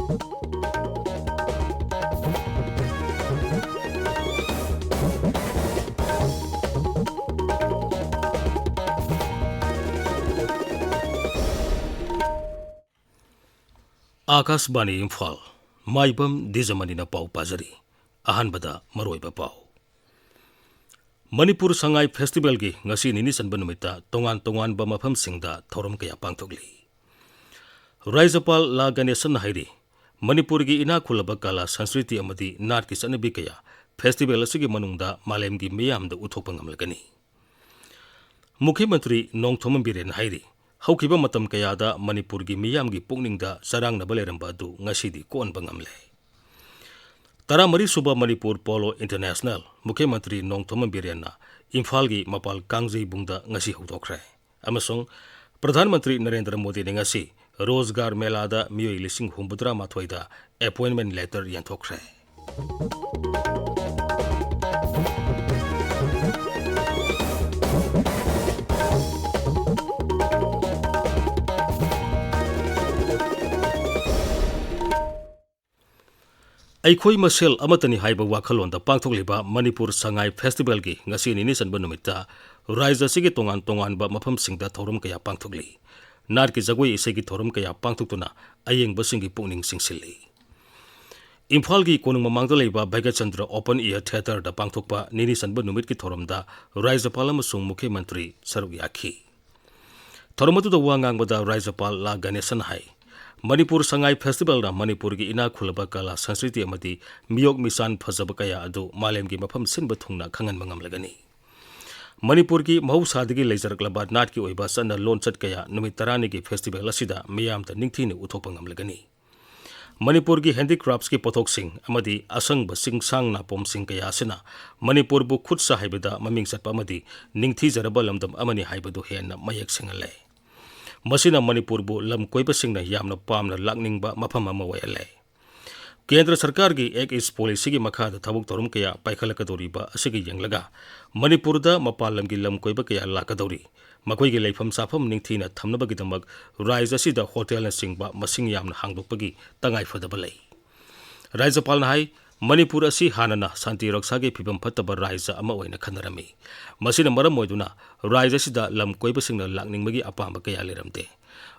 आकाशवाणी इम्फाल माइबम दिजमनी पाउ पाजरी अहानबदा मरोइबा पाउ मणिपुर संगाई फेस्टिवल की ngasi nini sanba numita tongan tongan ba mafam singda thorom kaya pangthokli Raijapal la Ganesan hairi Manipur gi ina khulaba kala sanskriti amadi nat ki sanabi kaya festival asigi manungda malem gi miyam da uthokpa ngamlagani Mukhyamantri Nongthomam Biren hairi haukiba matam kaya da Manipur gi miyam gi pukningda sarang na baleramba du ngasi di kon bangamle Taramari Suba Manipur Polo International Mukhyamantri Nongthomam Biren na Imphal gi mapal Gangte bungda ngasi hudokre amasong Pradhan Mantri Narendra Modi ne ngasi Rozgar Mela da miyoi lising humbudra mathoida appointment letter yanthokre Aikhoi masel amatani haiba wakhalon da pangthokliba Manipur Sangai Festival gi ngasi nini sanba numita raija sigi tongan tongan ba mafam singda thorum kaya pangthokli nar ki jagoi isegi thorum kaya pangthuktuna ayeng basingi pungning singsilli Imphal gi konung mamangda leiba Bhaigachandra Open Air Theater da pangthokpa nini sanba numit ki thorum da Raijapal amasung Mukhyamantri saruk yakhi Thoromatu da wangang bada Raijapal la Ganesan hai Manipur Sangai Festival na Manipur gi ina khulaba kala sanskriti amadi miyok misan phajaba kaya adu malem gi mafam sinba thungna khangan mangam lagani Manipur gi mahausadagi leijaraklaba nat ki oiba sanna lonchat kaya numit tarani gi festival asida miyam ta ningthini uthokpa ngam lagani Manipur gi handicrafts ki pothok sing amadi asang ba singsang na pom sing kaya asina Manipur bu khut sa haibada maming satpa amadi ningthi jaraba lamdam amani haibadu henna mayak singale Masina Manipur bu lam koiba singna yamna pamna lakningba mafam ama wayale Kendra Sarkar gi ek is policy gi makha da thabuk thorum kaya paikhalakadori ba asigi yenglaga Manipur da mapalam gi lam koiba kaya lakadori makoi gi leifam safam ningthina thamnaba gi damak raija sida hotel na singba masing yamna hangdokpagi tangai fadaba lei Raijapal na hai Manipur asi hanana santi raksa gi phibam phataba raija ama oina khanarami masina maram moiduna raija sida lam koiba singna lakningmagi apamba kaya leramte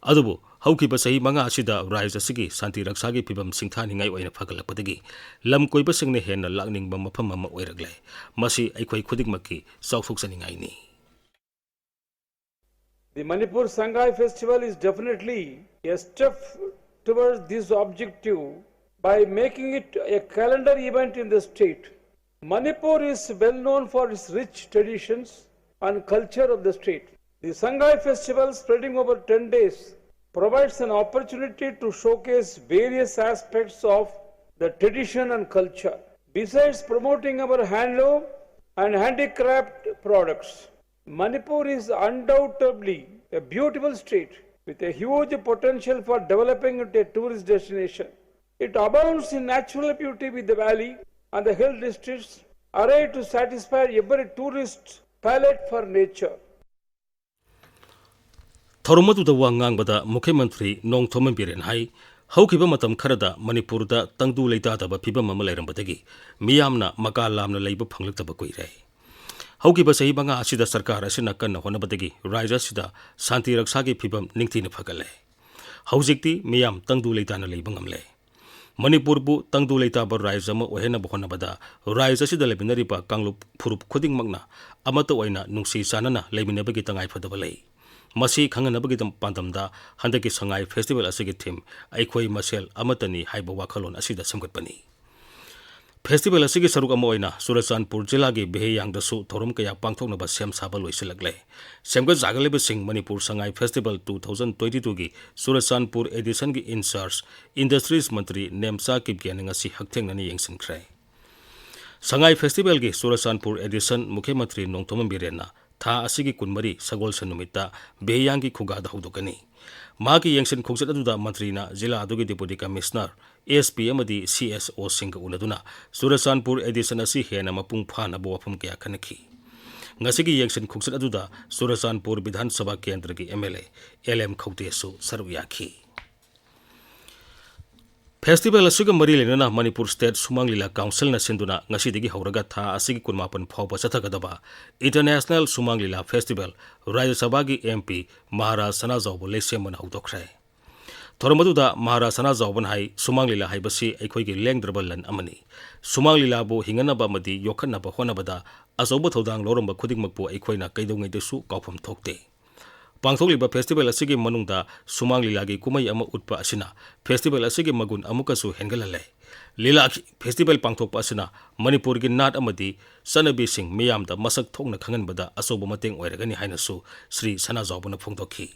adubu haukiba sahi manga asida raija sigi santi raksa gi phibam singthani ngai oina phagalapadagi lam koiba singna henna lakningba mafam ama oiragle masi aikhoi khudikmakki sauthokchani ngai ni The Manipur Sangai Festival is definitely a step towards this objective by making it a calendar event in the state. Manipur is well known for its rich traditions and culture of the state. The Sangai Festival, spreading over 10 days, provides an opportunity to showcase various aspects of the tradition and culture, besides promoting our handloom and handicraft products. Manipur is undoubtedly a beautiful state with a huge potential for developing into a tourist destination. It abounds in natural beauty with the valley and the hill districts arrayed to satisfy every tourist's palate for nature. Thoromatu da wangang bada Mukhyamantri Nongthomam Biren hai haukiba matam kharada Manipur da tangdu leita da ba phibam ama leirambadagi miyamna maka lamna leiba phanglaktaba koire haukiba sahi banga asida sarkar asina kanna honabadagi raija sida santi raksa gi phibam ningthina phagale haujikti miyam tangdu leita na leiba ngamle Manipur bu tangdu leita ba raija ma ohena bohona bada raija sida lebinari ba kanglup phurup khuding magna amata oina nungsi sanana leiminabagi tangai phadaba lei masi khanganabagi pandamda handaki sangai festival asigi theme aikhoi masel amatani haiba wakhalon asida samgatpani festival asigi saruk ama oina Surachandpur jila gi beheyang da su thorum kaya pangthokna ba sem saba loisalagle semga jagalebe sing Manipur Sangai Festival 2022 gi Surachandpur edition gi in charge industries mantri Nemsa Kipgyane ngasi hakthengna ni yengsinkhre Sangai Festival gi Surachandpur edition Mukhyamantri Nongthomam Biren na tha asigi kunmari sagol sanumita beheyang gi khuga da hodokani magi yengsin khogset aduda mantri na jila adugi deputy commissioner ASP amadi CSO singa unaduna Surachandpur edition asi hena mapung phana bo wafam kaya khanaki ngasigi yengsin khogset aduda Surachandpur Vidhan Sabha Kendra gi MLA LM Khawte su saru yakhi Festival asiga mari lenana Manipur State Sumang Lila Council na sinduna ngasidigi hauraga tha asigi kunmapan phawba chathagadaba International Sumang Lila Festival Rajya Sabha gi MP Maharaj Sanajawbo lesemana hudokre Thormaduda Maharaj Sanajawban hai Sumang Lila haibasi aikhoigi lengdraba lan amani Sumang Lila bo hinganaba madi yokhanaba honabada azoba thodang loramba khudingmakpo aikhoina kaidongai desu kaufam thokte Pangthokliba festival asigi manungda Sumang Lila gi kumai ama utpa asina festival asigi magun amukasu hengalale Lila festival pangthokpa asina Manipur gi nat amadi sanabi sing miyamda masak thokna khanganbada asoba mateng oiragani hainasu Sri Sanajawbana phongdokhi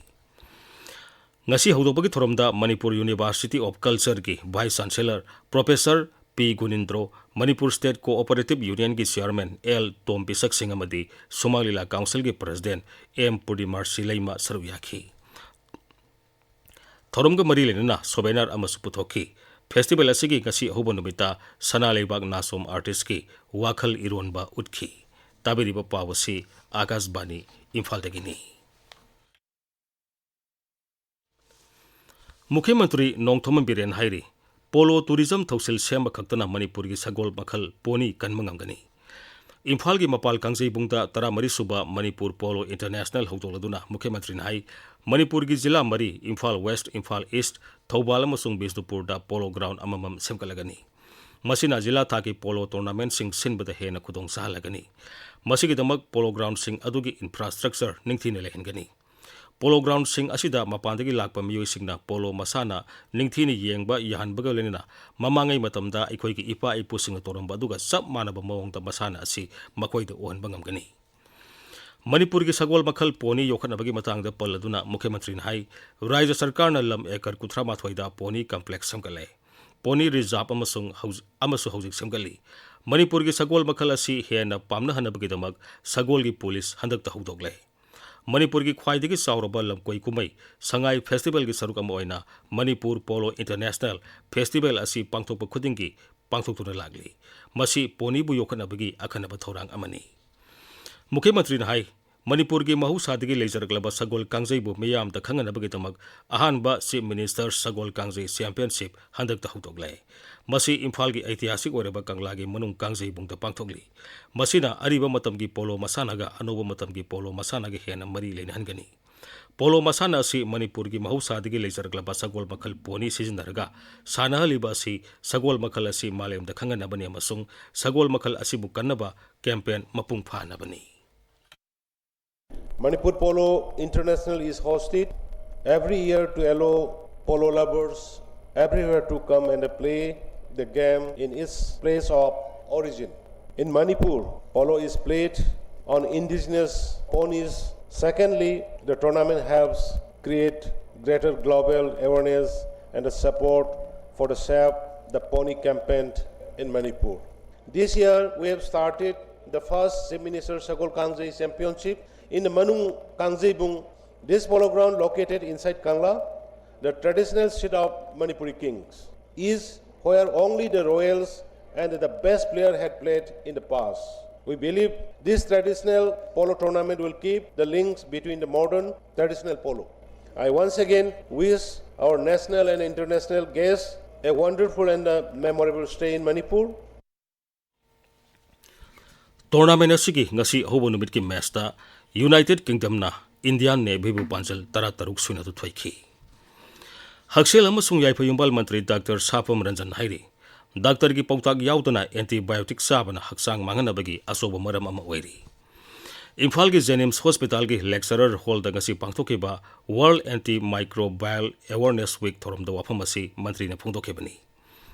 Ngasi hawdokbagi thoramda Manipur University of Culture gi Vice Chancellor Professor P. Gunindro, Manipur State Cooperative Union gi Chairman L. Tom Pisak Singh amadi Sumang Lila Council gi President M. Pudimar Silaima Saruyakhi. Thoramga mari lenana sobenar amasu puthokhi. Festival asigi ngasi ahuba numita sana leibak nasom artist ki wakhal ironba utkhi. Tabiriba pawasi Akashbani Imphal dagini. Mukhyamantri Nongthoman Biren hairi Polo tourism thausil sema khaktana Manipur gi sagol makhal poni kanmangamgani Imphal gi mapal kangjei bungda tara mari suba Manipur Polo International hautoladuna Mukhyamantri nai Manipur gi jila mari Imphal West Imphal East Thoubal amasung Bisnupur da polo ground amamam semkalagani masina jila thaki polo tournament sing sinbada hena khudong sahalagani masigi damak polo ground sing adugi infrastructure ningthine lehengani Polo ground sing asida mapandagi lakpa miyoi singna polo masana ningthini yengba yahanbaga lenina mamangai matamda aikhoigi ipa ipu singa toramba aduga sab manaba mawongda masana asi makoida ohanba ngamgani Manipur gi sagol makhal poni yokhanabagi matangda palladuna Mukhyamantri hai Rajya Sarkarna lam ekar 38 da poni complex samkale poni reserve amasu hauzik samgali Manipur gi sagol makhal asi hena pamna hanabagi damak sagol gi police handakta haudogle Manipur gi khwaidagi sauraba lamkoi kumai sangai festival gi saruk ama oina Manipur Polo International Festival asi pangthokpa khudingi pangthoktuna lagli masi poni bu yokhanabagi akhanaba thorang amani Mukhyamantri na hai Manipur gi mahusadagi leijaraklaba sagol kangjei bu miyam da khanganabagi tamak ahanba Chief Minister sagol kangjei championship handakta hudogle masi Imphal gi ऐतिहासिक ओरबा कंगला gi manung kangjei bungda pangthokli masina ariba matam gi polo masana ga anoba matam gi polo masana gi hena mari lenhangani polo masana si Manipur gi mahusadagi leijaraklaba sagol makhal poni sizinaraga sanahaliba si sagol makhal asi malem da khanganabani amasung sagol makhal asi bu kannaba campaign mapung phanabani Manipur Polo International is hosted every year to allow polo lovers everywhere to come and play the game in its place of origin. In Manipur, polo is played on indigenous ponies. Secondly, the tournament helps create greater global awareness and support for the Save the Pony campaign in Manipur. This year, we have started the first Chief Minister Sagol Kangjei Championship in the Manung Kangjebung. This polo ground located inside Kangla, the traditional seat of Manipuri kings, is where only the royals and the best player had played in the past. We believe this traditional polo tournament will keep the links between the modern traditional polo. I once again wish our national and international guests a wonderful and memorable stay in Manipur. Tournament asigi ngasi hobo numit ki match ta United Kingdom na Indian Navy bu panjal tarataruk suina tu thoiki Haksel amasung yaipayumbal Mantri Dr. Sapam Ranjan hairi Dr. gi pautak yautana antibiotic sabana haksang manganabagi asoba maram ama oiri Imphal gi Jenims Hospital gi lecturer hall da ngasi pangthokiba World Antimicrobial Awareness Week thorom da wafamasi Mantri na phungdokhebani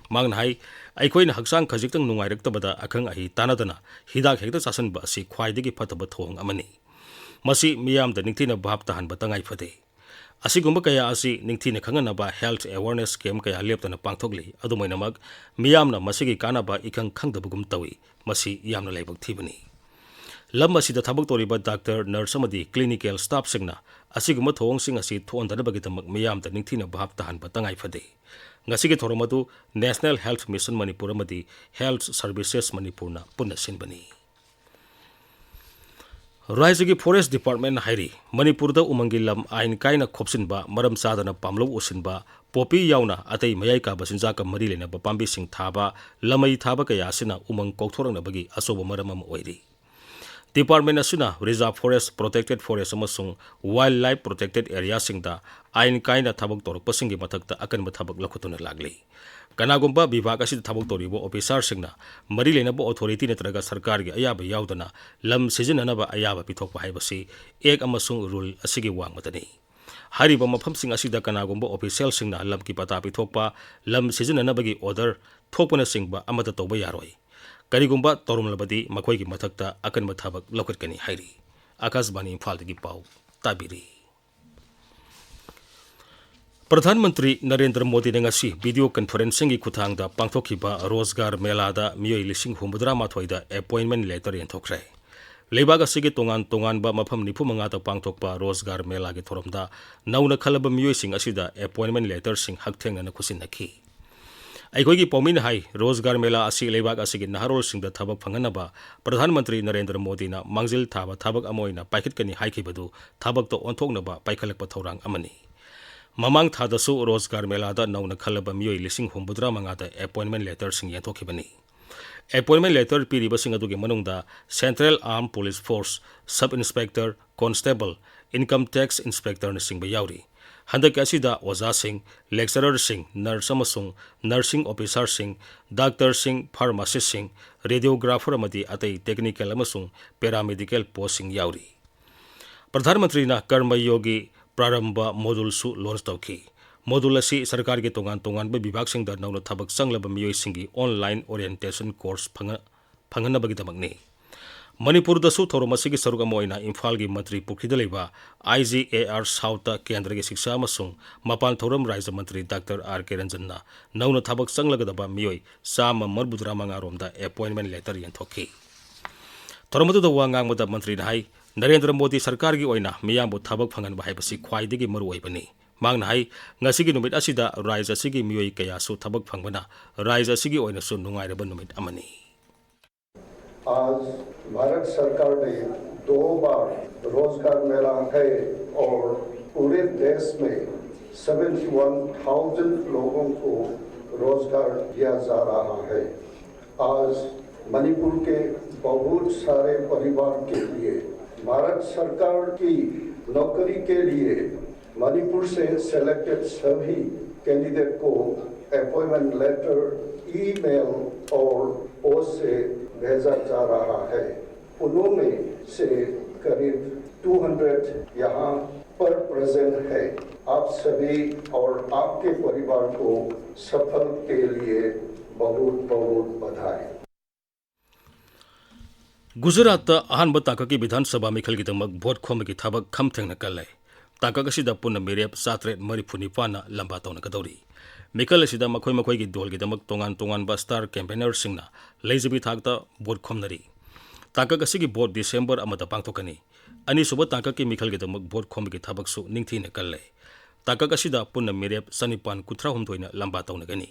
Mang hai aikhoina haksang khajiktang nungairaktabada akhang ahi tanadana hidak hekta sasanba asi khwaidagi phataba thong amani masi miyam da ningthina bhab tahan batangai phade asigumba kaya asi ningthina khanganaba health awareness scheme kaya leptana pangthokli adumainamag miyamna masigi kanaba ikhang khangdabugum tawi masi yamna laibak thibani lam asida thabak toriba doctor nurse amadi clinical staff singna asigumba thong sing asi thondabagi tamak miyamda ningthina bhab tahan batangai phade ngasigi thoromadu National Health Mission Manipur amadi Health Services Manipurna punna sinbani राज्य की forest department हाइरी Manipur उमंगी lump आइन कायना खोपसिनबा मरम चादना पामलो उसिनबा पोपी यावना अतई मयाई का बसिंजा का मरी लेना पाम्बी सिंह थाबा लमई थाबा कयासिना उमंग कौथोरंगनबगी असोब मरम अम ओइरी डिपार्टमेंट असुना रिजर्व फॉरेस्ट प्रोटेक्टेड फॉरेस्ट अमसुंग वाइल्ड लाइफ प्रोटेक्टेड एरिया सिंगदा आइन कायना थबक तोरकपसिंगी मथक्ता अकनब थबक लखुतुना लागली कनागुंबा विभाग असिद थबक तोरिबो ऑफिसर सिंगना मरी लेनबो अथॉरिटी नत्रगा सरकार की अयाब यावदना लम सिजननबा अयाब पिथोकपा हाइबसी एक अमसुंग रूल असिगी वांगमतनी हारिबा मफमसिंग असिदा कनागुंबा ऑफिशियल सिंगना लम की पता पिथोकपा लम सिजननबगी ऑर्डर थोकपना सिंगबा अमत तौबा यारोय करिगुंबा तोरमलबदी मखोई की मथक्ता अकनब थबक लौकटकनी हाइरी आकाशवाणी इम्फाल की पाउ ताबिरी प्रधानमंत्री नरेंद्र मोदी ने ngasi वीडियो कॉन्फ्रेंसिंग की खुथांगदा पांगथोखिबा रोजगार मेलादा मियोई लिसिंग हुमद्रा माथोइदा अपॉइंटमेंट लेटर यंथोखरे लेबाग असिगे तोंगान तोंगानबा मफम निफु मंगाता पांगथोकपा रोजगार मेला के थोरमदा नौना खलब मियोइसिंग असिदा अपॉइंटमेंट लेटर सिंग हकथेंगना खुसिनखी अखोई पौमीन हाई रोजगार मेला असी लेबाग असिगे नहरोल सिंगदा थबक फंगनबा प्रधानमंत्री नरेंद्र मोदी ना मांगजिल थाबा थबक अमोइना पाइखिटकनी हाइखिबदु थबक तो ओंथोकनबा पाइखलकपा थौरांग अमनी ममांग थादसु रोजगार मेलादा नौना खलब मियोई लिसिंग हुमद्रा मंगादा अपॉइंटमेंट लेटर सिंग यंथोखिबनी अपॉइंटमेंट लेटर पीरिबसिंग अदुगे मनुंगदा central arm police force sub inspector constable income tax inspector न सिंग याउरी हंदक असिदा ओजा सिंह लेक्चरर सिंह नर्स अमसुंग नर्सिंग ऑफिसर सिंह डॉक्टर सिंह फार्मासिस्ट सिंह रेडियोग्राफर अमदी अतई टेक्निकल अमसुंग पैरामेडिकल पोस्ट सिंग याउरी प्रधानमंत्री ना कर्मयोगी प्रारंभ मॉड्यूल सु लॉन्च तौखी मॉड्यूल असी सरकार के तोंगान तोंगान विभाग सिंह नौना थबक संगलब मियोई सिंगी ऑनलाइन ओरिएंटेशन कोर्स फंगनबगिदमकनी मणिपुर दसु थोरम असिगी सरुक अमोइना इम्फाल की मंत्री पुखिद लेबा IGAR साउथ केंद्र की शिक्षा अमसुंग मपान थोरम राज्य मंत्री डॉक्टर आर के रंजनना नौना थबक संगलगदबा मियोई साम मरबुद्रा मंगारोमदा अपॉइंटमेंट लेटर यंथोखी थोरमदुदा वांगांगमदा मंत्री हाई नरेंद्र मोदी सरकार की ओइना मियामबु थबक फंगनबा हाइबसी ख्वाइदगी मरुओइबनी मांगना हाई ngasiगी नुमित असिदा राज्य असिगी मियोई कयासु थबक फंगबना राज्य असिगी ओइनासु नुंगाइरबा नुमित अमनी आज भारत सरकार ने 2 बार रोजगार मेला है और पूरे देश में 71,000 लोगों को रोजगार दिया जा रहा है। आज मणिपुर के बहुत सारे परिवार के लिए भारत सरकार की नौकरी के लिए मणिपुर से सेलेक्टेड सभी कैंडिडेट को अपॉइंटमेंट लेटर ईमेल और पोस्ट से भेजा जा रहा है। उन्होंने से करीब 200 यहाँ पर प्रेजेंट है। आप सभी और आपके परिवार को सफल के लिए बहुत बहुत बधाई। गुजरात अहम ताक की विधानसभा मिखलगिदमक भोट खोमगी थबक खमथेंगना कल्ले ताकक असिदा पुन मिरेप 734 लंबा तौनगदौरी मिखल असिदा मखोई मखोई की दोलगिदमक तोंगान तोंगानबा स्टार कैंपेनर सिंगना लेजबी थाकता भोट खोमनरी ताकक असिगी भोट डिसेंबर अमदा पांगथोकनी अनिसुब ताकक की मिखलगिदमक भोट खोमगी थबकसु निंगथीना कल्ले ताकक असिदा पुन मिरेप 993 लंबा तौनगनी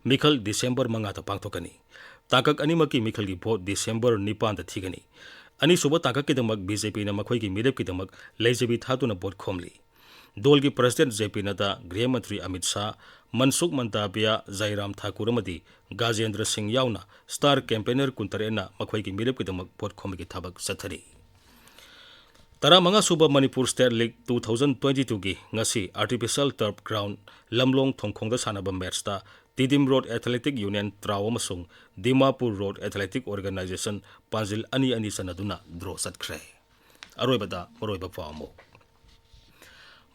मिखल डिसेंबर 5 पांगथोकनी ताकक अनिमकी मिखल की भोट डिसेंबर 9 थीगनी अनिसुब ताकक की बीजेपी मखोई की मिरेप की लेजबी थातुना भोट खोमली दोल की प्रेसिडेंट जेपी नड्डा गृह मंत्री अमित शाह मनसुख मंडाविया जयराम ठाकुर गाजेंद्र सिंह यावना स्टार कैंपेनर 13 मखोई की मिरेप की भोट खोमगी थबक चथरी 15 मणिपुर स्टेट लीग 2022 की ngasi आर्टिफिशियल टर्फ ग्राउंड लमलोंग थोंखोंग सानब मैचता तिदिम रोड एथलेटिक यूनियन त्राव अमसुंग दिमापुर रोड एथलेटिक ऑर्गेनाइजेशन पाजिल अनि अनि सनदुना ड्रॉ चतख्रे अरोइबदा मरोइबा पामो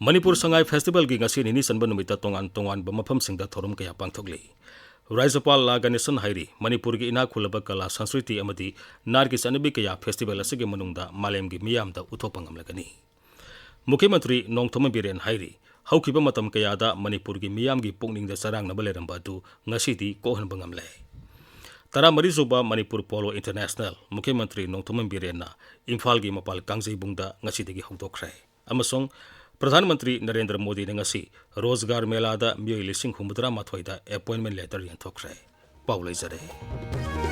मणिपुर संगाई फेस्टिवल की ngasi निनी सनब नुमिता तोंगान तोंगान मफम सिंगदा थोरम कया पांगथोकली राज्यपाल लागनेसन हाइरी मणिपुर की इना खुलब कला संस्कृति अमदी नार की सनबी कया फेस्टिवल असिगे मनुंगदा मालेम की मियामदा उथोपंगमलगनी मुख्यमंत्री नोंगथोम बिरेन हाइरी हौखिबा मतम कयादा मणिपुर की मियाम की पुकनिंगदा सरांगनब लेरंबा अदु ngasiदी कोहनबा ngamle 13 मणिपुर पोलो इंटरनेशनल मुख्यमंत्री नोंगथोम बिरेन इम्फाल की मपाल कांगजेबुंगदा ngasiदगी हौदोखरे अमसोंग प्रधानमंत्री नरेंद्र मोदी ने ngasi रोजगार मेलादा मियोई 993 अपॉइंटमेंट लेटर यंथोखरे पाउ लेजरे।